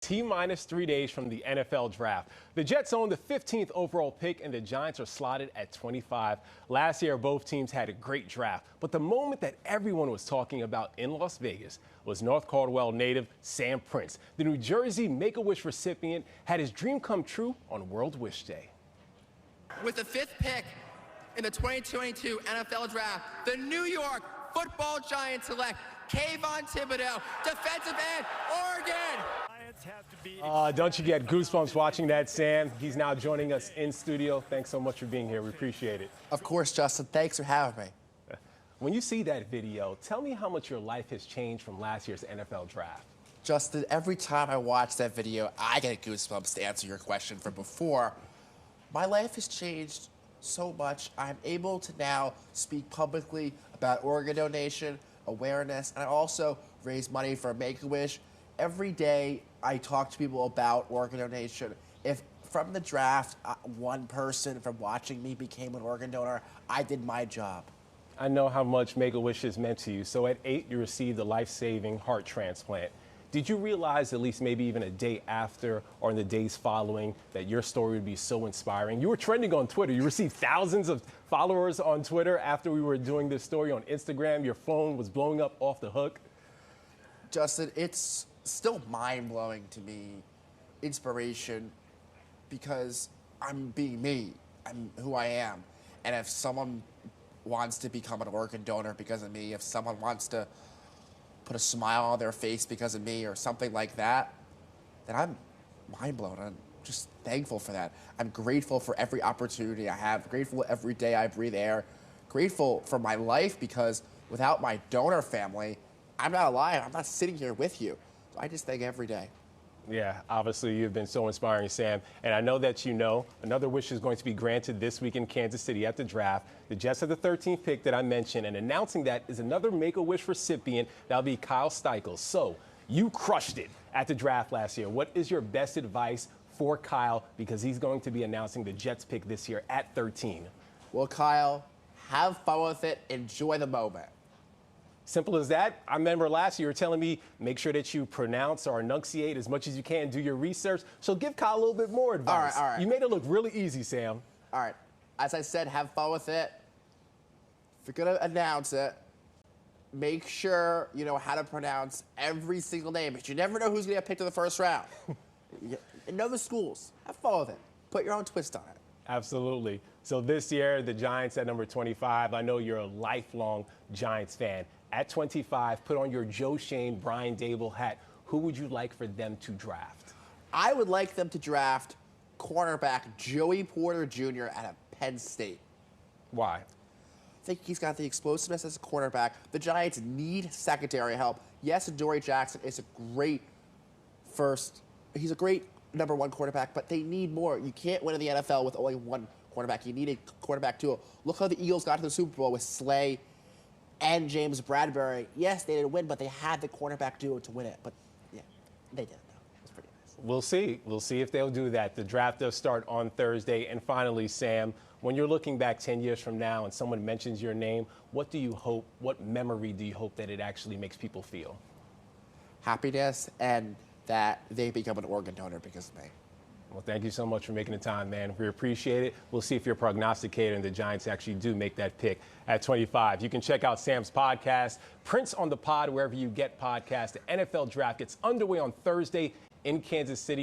T-minus 3 days from the NFL draft. The Jets own the 15th overall pick, and the Giants are slotted at 25. Last year, both teams had a great draft, but the moment that everyone was talking about in Las Vegas was North Caldwell native Sam Prince. The New Jersey Make-A-Wish recipient had his dream come true on World Wish Day. With the 5th pick in the 2022 NFL draft, the New York Football Giants select Kayvon Thibodeau, defensive end, Oregon. Don't you get goosebumps watching that, Sam? He's now joining us in studio. Thanks so much for being here. We appreciate it. Of course, Justin. Thanks for having me. When you see that video, tell me how much your life has changed from last year's NFL draft. Justin, every time I watch that video, I get goosebumps to answer your question from before. My life has changed so much. I'm able to now speak publicly about organ donation, awareness, and I also raise money for Make-A-Wish. Every day, I talk to people about organ donation. If from the draft, one person from watching me became an organ donor, I did my job. I know how much Make-A-Wish has meant to you. So at 8, you received a life-saving heart transplant. Did you realize, at least maybe even a day after or in the days following, that your story would be so inspiring? You were trending on Twitter. You received thousands of followers on Twitter after we were doing this story on Instagram. Your phone was blowing up off the hook. Justin, it's still mind-blowing to me, inspiration, because I'm being me. I'm who I am. And if someone wants to become an organ donor because of me, if someone wants to put a smile on their face because of me or something like that, then I'm mind-blown. I'm just thankful for that. I'm grateful for every opportunity I have, grateful every day I breathe air, grateful for my life, because without my donor family, I'm not alive. I'm not sitting here with you. So I just thank every day. Yeah, obviously you've been so inspiring, Sam. And I know that you know another wish is going to be granted this week in Kansas City at the draft. The Jets have the 13th pick that I mentioned, and announcing that is another Make-A-Wish recipient. That'll be Kyle Steichels. So you crushed it at the draft last year. What is your best advice for Kyle, because he's going to be announcing the Jets pick this year at 13? Well, Kyle, have fun with it. Enjoy the moment. Simple as that. I remember last year you were telling me make sure that you pronounce or enunciate as much as you can, do your research. So give Kyle a little bit more advice. All right. You made it look really easy, Sam. All right. As I said, have fun with it. If you're going to announce it, make sure you know how to pronounce every single name, because you never know who's going to get picked in the first round. Know the schools. Have fun with it. Put your own twist on it. Absolutely. So this year, the Giants at number 25. I know you're a lifelong Giants fan. At 25, put on your Joe Shane, Brian Dable hat. Who would you like for them to draft? I would like them to draft cornerback Joey Porter Jr. out of Penn State. Why? I think he's got the explosiveness as a cornerback. The Giants need secondary help. Yes, Adoree Jackson is a great he's a great number 1 quarterback, but they need more. You can't win in the NFL with only one quarterback. You need a quarterback duo. Look how the Eagles got to the Super Bowl with Slay and James Bradbury. Yes, they didn't win, but they had the cornerback duo to win it. But yeah, they didn't, though. It was pretty nice. We'll see. We'll see if they'll do that. The draft does start on Thursday. And finally, Sam, when you're looking back 10 years from now and someone mentions your name, what memory do you hope that it actually makes people feel? Happiness, and that they become an organ donor because of me. Well, thank you so much for making the time, man. We appreciate it. We'll see if you're a prognosticator and the Giants actually do make that pick at 25. You can check out Sam's podcast, Prince on the Pod, wherever you get podcasts. The NFL draft gets underway on Thursday in Kansas City.